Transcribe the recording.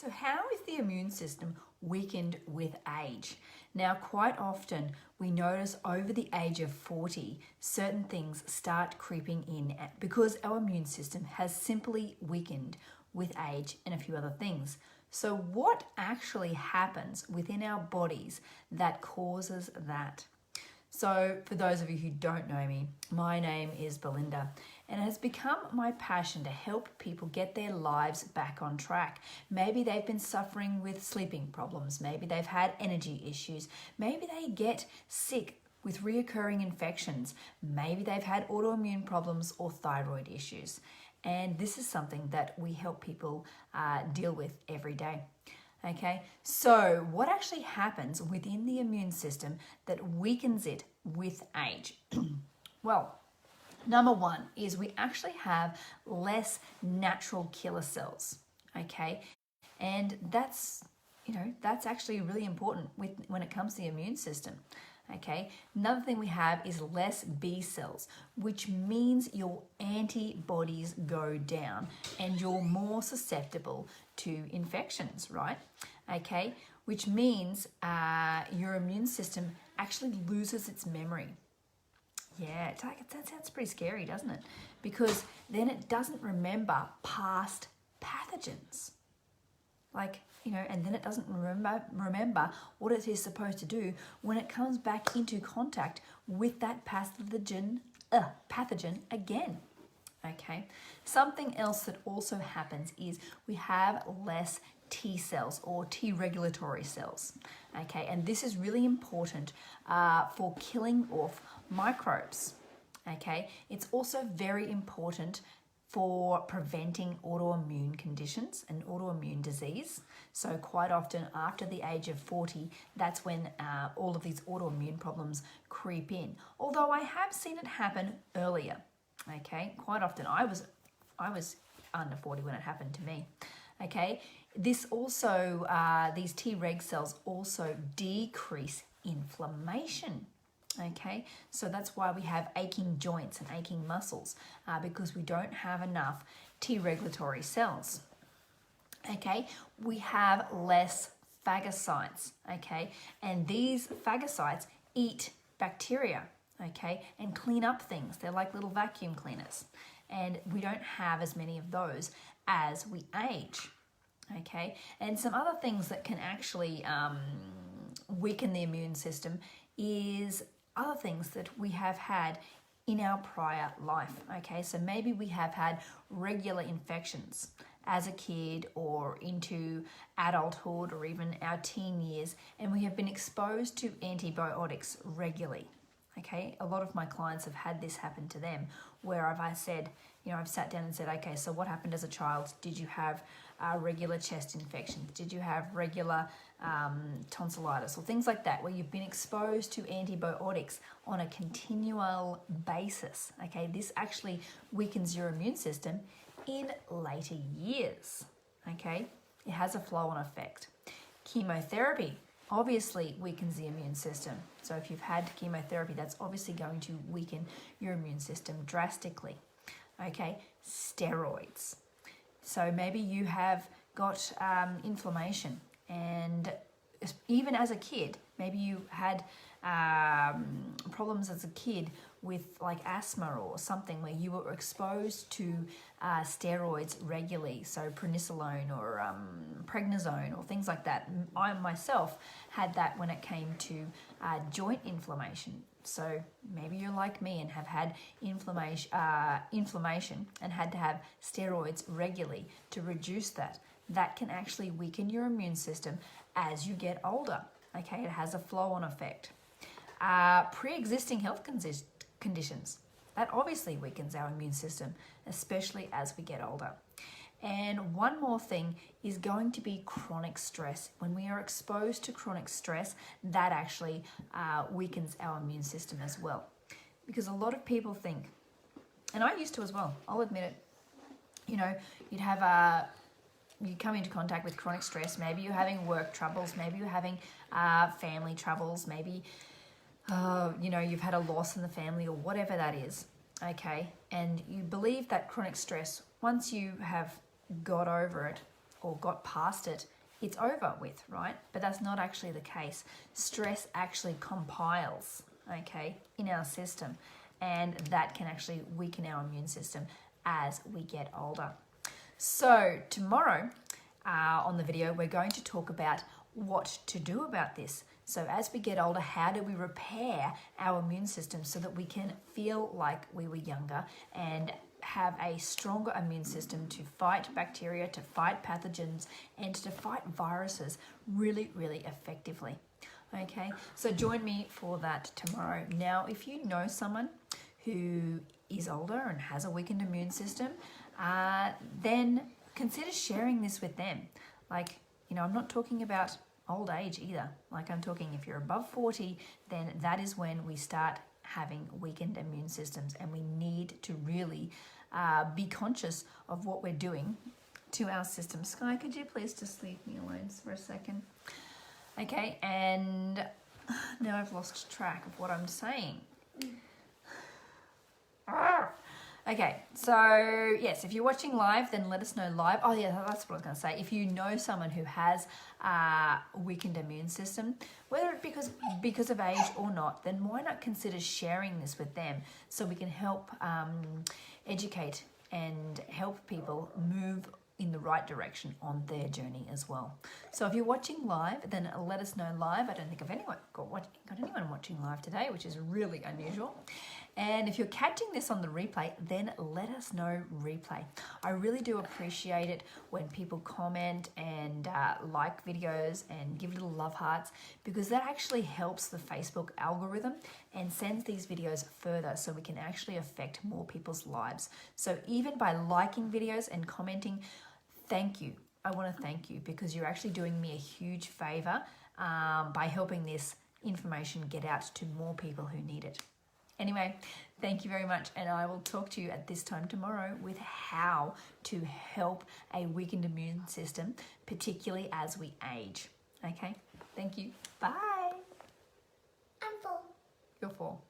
So how is the immune system weakened with age? Now, quite often we notice over the age of 40, certain things start creeping in because our immune system has simply weakened with age and a few other things. So what actually happens within our bodies that causes that? So for those of you who don't know me, my name is Belinda, and it has become my passion to help people get their lives back on track. Maybe they've been suffering with sleeping problems, maybe they've had energy issues, maybe they get sick with reoccurring infections, maybe they've had autoimmune problems or thyroid issues. And this is something that we help people deal with every day. Okay, so what actually happens within the immune system that weakens it with age? Well, number one is we actually have less natural killer cells. Okay, and that's actually really important when it comes to the immune system. Okay, another thing we have is less B cells, which means your antibodies go down and you're more susceptible to infections, right? Okay, which means your immune system actually loses its memory. Yeah, that sounds pretty scary, doesn't it? Because then it doesn't remember past pathogens. And then it doesn't remember what it is supposed to do when it comes back into contact with that pathogen again. Okay. Something else that also happens is we have less T cells or T regulatory cells. Okay, and this is really important for killing off microbes. Okay, it's also very important for preventing autoimmune conditions and autoimmune disease. So quite often after the age of 40, that's when all of these autoimmune problems creep in. Although I have seen it happen earlier. Okay, quite often I was under 40 when it happened to me. Okay, this also, these Treg cells also decrease inflammation. Okay, so that's why we have aching joints and aching muscles because we don't have enough T regulatory cells. Okay, we have less phagocytes. Okay, and these phagocytes eat bacteria. Okay, and clean up things. They're like little vacuum cleaners, and we don't have as many of those as we age. Okay, and some other things that can actually weaken the immune system is other things that we have had in our prior life. Okay, so maybe we have had regular infections as a kid or into adulthood or even our teen years, and we have been exposed to antibiotics regularly. Okay, a lot of my clients have had this happen to them where I've sat down and said, okay, so what happened as a child? Did you have regular chest infections? Did you have regular tonsillitis or things like that where you've been exposed to antibiotics on a continual basis? Okay, this actually weakens your immune system in later years. Okay, it has a flow-on effect. Chemotherapy obviously weakens the immune system. So if you've had chemotherapy, that's obviously going to weaken your immune system drastically. Okay, steroids. So maybe you have got inflammation, and even as a kid, maybe you had problems as a kid with like asthma or something where you were exposed to steroids regularly, so prednisolone or prednisone or things like that. I myself had that when it came to joint inflammation. So maybe you're like me and have had inflammation and had to have steroids regularly to reduce that. That can actually weaken your immune system as you get older. Okay, it has a flow-on effect. Pre-existing health conditions. That obviously weakens our immune system, especially as we get older. And one more thing is going to be chronic stress. When we are exposed to chronic stress, that actually weakens our immune system as well. Because a lot of people think, and I used to as well, I'll admit it, you come into contact with chronic stress, maybe you're having work troubles, maybe you're having family troubles, maybe you've had a loss in the family or whatever that is, okay? And you believe that chronic stress, once you have got over it, or got past it, it's over with, right? But that's not actually the case. Stress actually compiles, okay, in our system, and that can actually weaken our immune system as we get older. So tomorrow on the video, we're going to talk about what to do about this. So as we get older, how do we repair our immune system so that we can feel like we were younger and have a stronger immune system to fight bacteria, to fight pathogens, and to fight viruses really, really effectively. Okay, so join me for that tomorrow. Now, if you know someone who is older and has a weakened immune system, then consider sharing this with them. Like, you know, I'm not talking about old age either. Like, I'm talking if you're above 40, then that is when we start having weakened immune systems, and we need to really be conscious of what we're doing to our system. Sky, could you please just leave me alone for a second? Okay, and now I've lost track of what I'm saying. Okay, so yes, if you're watching live, then let us know live. Oh yeah, that's what I was going to say. If you know someone who has a weakened immune system, whether it's because of age or not, then why not consider sharing this with them so we can help educate and help people move in the right direction on their journey as well. So if you're watching live, then let us know live. I don't think I've got anyone watching live today, which is really unusual. And if you're catching this on the replay, then let us know replay. I really do appreciate it when people comment and like videos and give little love hearts, because that actually helps the Facebook algorithm and sends these videos further so we can actually affect more people's lives. So even by liking videos and commenting, thank you. I want to thank you, because you're actually doing me a huge favor by helping this information get out to more people who need it. Anyway, thank you very much, and I will talk to you at this time tomorrow with how to help a weakened immune system, particularly as we age. Okay, thank you. Bye. I'm full. You're full.